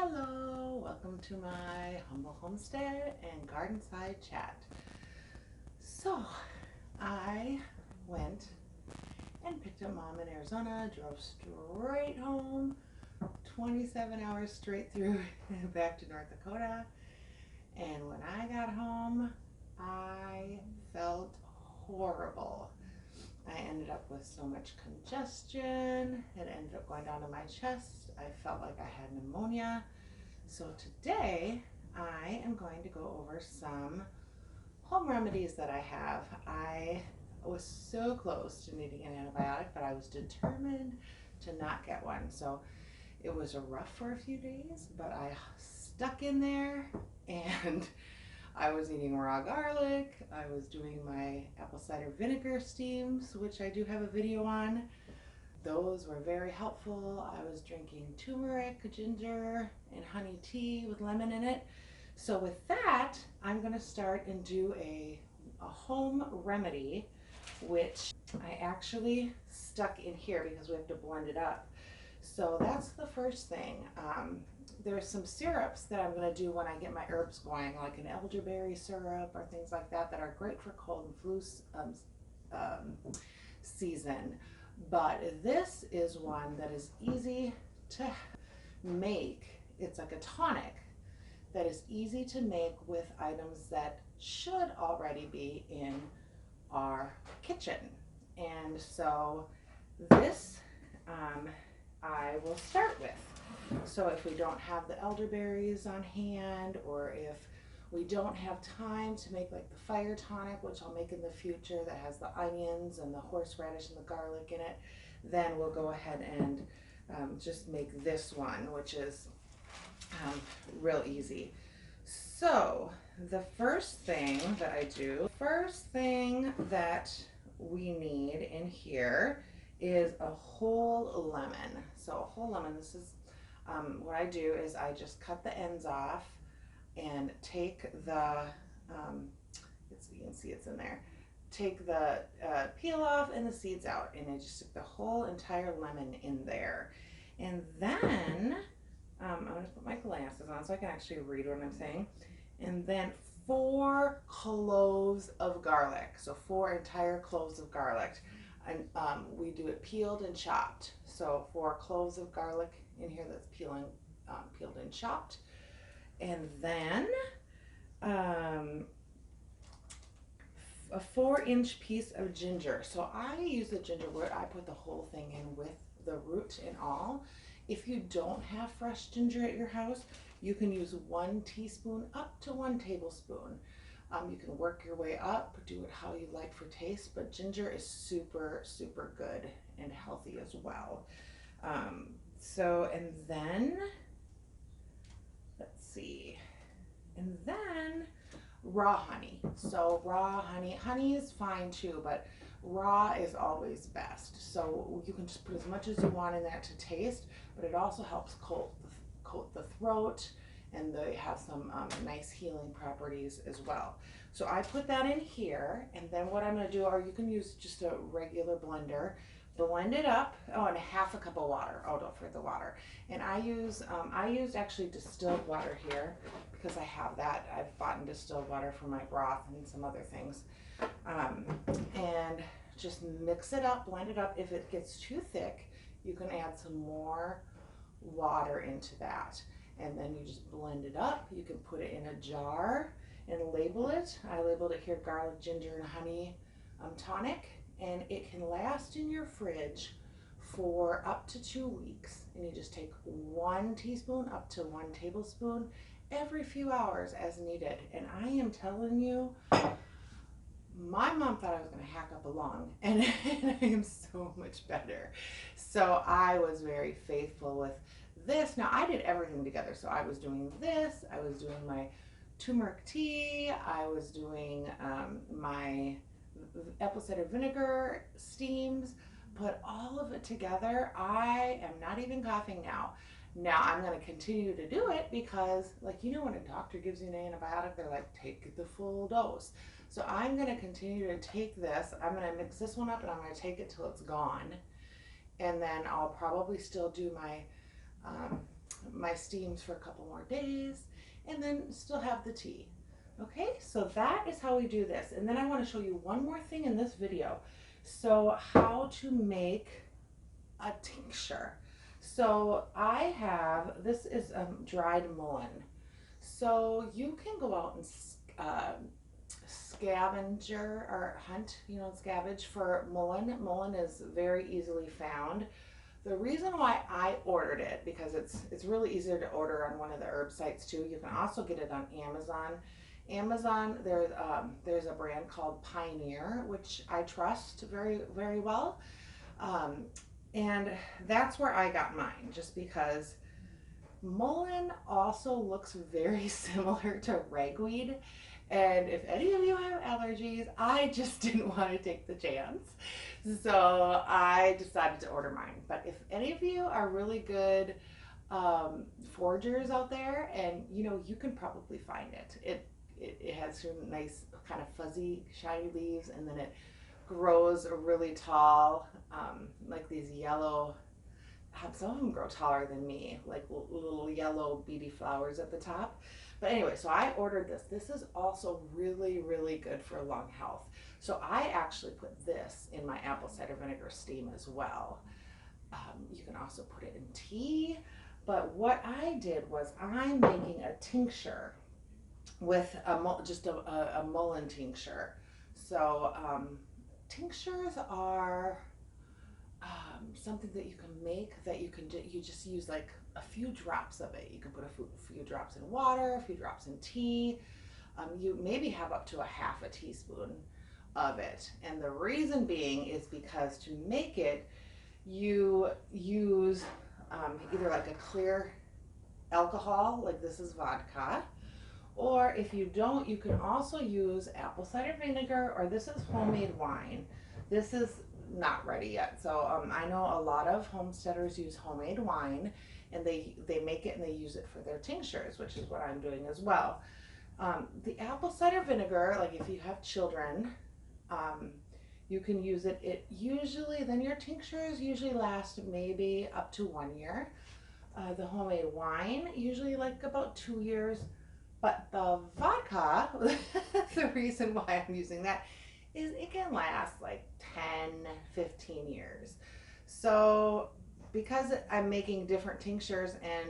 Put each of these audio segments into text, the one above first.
Hello, welcome to my humble homestead and garden side chat. So I went and picked up mom in Arizona, drove straight home, 27 hours straight through back to North Dakota. And when I got home, I felt horrible. I ended up with so much congestion. It ended up going down to my chest. I felt like I had pneumonia. So today I am going to go over some home remedies that I have. I was so close to needing an antibiotic, but I was determined to not get one. So it was rough for a few days, but I stuck in there and I was eating raw garlic. I was doing my apple cider vinegar steams, which I do have a video on. Those were very helpful. I was drinking turmeric, ginger, and honey tea with lemon in it. So with that, I'm going to start and do a home remedy, which I actually stuck in here because we have to blend it up. So that's the first thing. There's some syrups that I'm going to do when I get my herbs going, like an elderberry syrup or things like that, that are great for cold and flu season. But this is one that is easy to make. It's like a tonic that is easy to make with items that should already be in our kitchen. And so this I will start with. So if we don't have the elderberries on hand, or if we don't have time to make like the fire tonic, which I'll make in the future, that has the onions and the horseradish and the garlic in it, then we'll go ahead and just make this one, which is real easy. So the first thing that we need in here is a whole lemon. So a whole lemon, this is what I do is I just cut the ends off and take the, you can see it's in there, take the peel off and the seeds out, and I just stick the whole entire lemon in there. And then I'm going to put my glasses on so I can actually read what I'm saying. And then 4 cloves of garlic, so 4 entire cloves of garlic. And we do it peeled and chopped. So 4 cloves of garlic in here that's peeled and chopped. And then a 4-inch piece of ginger. So I use the ginger root. I put the whole thing in with the root and all. If you don't have fresh ginger at your house, you can use 1 teaspoon up to 1 tablespoon. You can work your way up, do it how you like for taste, but ginger is super, super good and healthy as well. And then, let's see, and then raw honey. So raw honey is fine too, but raw is always best. So you can just put as much as you want in that to taste, but it also helps coat the throat, and they have some nice healing properties as well. So I put that in here, and then what I'm going to do, or you can use just a regular blender, blend it up. Oh, and 1/2 cup of water. Oh, don't forget the water. And I used actually distilled water here because I have that. I've bought distilled water for my broth and some other things. And just mix it up, blend it up. If it gets too thick, you can add some more water into that. And then you just blend it up. You can put it in a jar and label it. I labeled it here garlic, ginger, and honey tonic. And it can last in your fridge for up to 2 weeks. And you just take 1 teaspoon up to 1 tablespoon every few hours as needed. And I am telling you, my mom thought I was going to hack up a lung, and I am so much better. So I was very faithful with this. Now I did everything together. So I was doing this, I was doing my turmeric tea, I was doing my apple cider vinegar steams, put all of it together. I am not even coughing now. Now I'm going to continue to do it because, like, you know, when a doctor gives you an antibiotic, they're like, take the full dose. So I'm going to continue to take this. I'm going to mix this one up, and I'm going to take it till it's gone. And then I'll probably still do my my steams for a couple more days, and then still have the tea. Okay, so that is how we do this. And then I want to show you one more thing in this video. So how to make a tincture. So I have, this is dried mullein. So you can go out and scavenger or hunt, scavenge for mullein. Mullein is very easily found. The reason why I ordered it, because it's really easier to order on one of the herb sites too. You can also get it on Amazon. Amazon, there's a brand called Pioneer, which I trust very, very well. And that's where I got mine, just because mullein also looks very similar to ragweed. And if any of you have allergies, I just didn't want to take the chance. So I decided to order mine. But if any of you are really good foragers out there, and you can probably find it. It has some nice kind of fuzzy, shiny leaves, and then it grows really tall, like these yellow, some of them grow taller than me, like little yellow beady flowers at the top. But anyway, so I ordered this. This is also really, really good for lung health. So I actually put this in my apple cider vinegar steam as well. You can also put it in tea. But what I did was I'm making a tincture with just a mullein tincture. So tinctures are something that you can make that you just use like a few drops of it. You can put a few drops in water, a few drops in tea. You maybe have up to a half a teaspoon of it. And the reason being is because to make it, you use either like a clear alcohol, like this is vodka, or if you don't, you can also use apple cider vinegar, or this is homemade wine. This is not ready yet. So I know a lot of homesteaders use homemade wine, and they make it and they use it for their tinctures, which is what I'm doing as well. The apple cider vinegar, like if you have children, you can use it. Then your tinctures usually last maybe up to 1 year. The homemade wine usually like about 2 years. But the vodka, the reason why I'm using that is it can last like 10, 15 years. So because I'm making different tinctures, and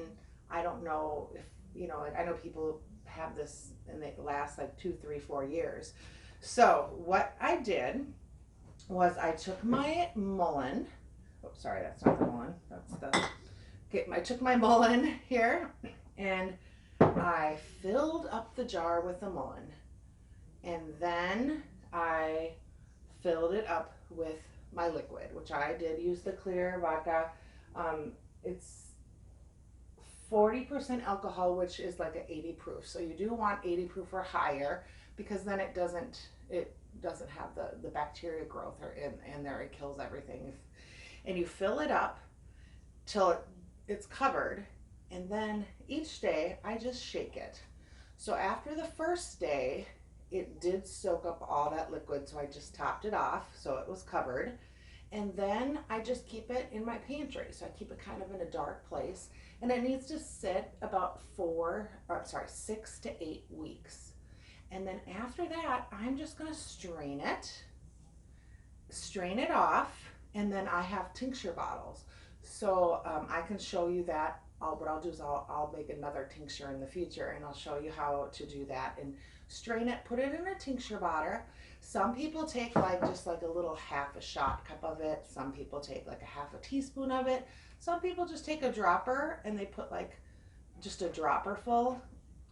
I don't know if, like I know people have this and they last like 2, 3, 4 years. So what I did was I took my mullein. Oh, sorry, that's not the mullein. I took my mullein here, and I filled up the jar with the mullein, and then I filled it up with my liquid, which I did use the clear vodka. It's 40% alcohol, which is like an 80 proof. So you do want 80 proof or higher, because then it doesn't have the bacteria growth in there. It kills everything. And you fill it up till it's covered. And then each day I just shake it. So after the first day, it did soak up all that liquid, so I just topped it off so it was covered. And then I just keep it in my pantry. So I keep it kind of in a dark place, and it needs to sit about 6 to 8 weeks. And then after that, I'm just gonna strain it off, and then I have tincture bottles. So I can show you that. What I'll do is I'll make another tincture in the future, and I'll show you how to do that and strain it, put it in a tincture bottle. Some people take just like a little half a shot cup of it. Some people take like a half a teaspoon of it. Some people just take a dropper and they put like just a dropper full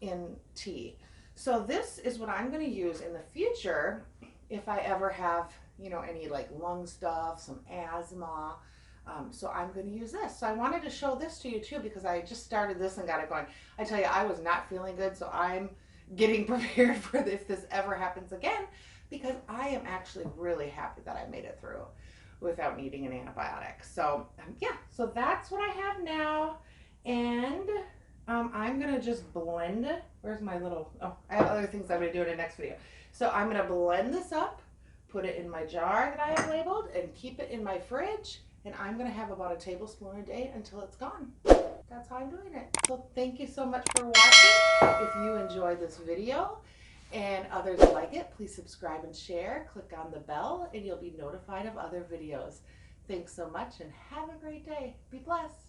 in tea. So this is what I'm going to use in the future if I ever have, any like lung stuff, some asthma. So I'm going to use this. So I wanted to show this to you too, because I just started this and got it going. I tell you, I was not feeling good, so I'm getting prepared for if this ever happens again, because I am actually really happy that I made it through without needing an antibiotic. So yeah, so that's what I have now. And I'm going to just blend it. Where's my little, I have other things I'm going to do in the next video. So I'm going to blend this up, put it in my jar that I have labeled, and keep it in my fridge. and I'm gonna have about a tablespoon a day until it's gone. That's how I'm doing it. So thank you so much for watching. If you enjoyed this video and others like it, please subscribe and share. Click on the bell and you'll be notified of other videos. Thanks so much and have a great day. Be blessed.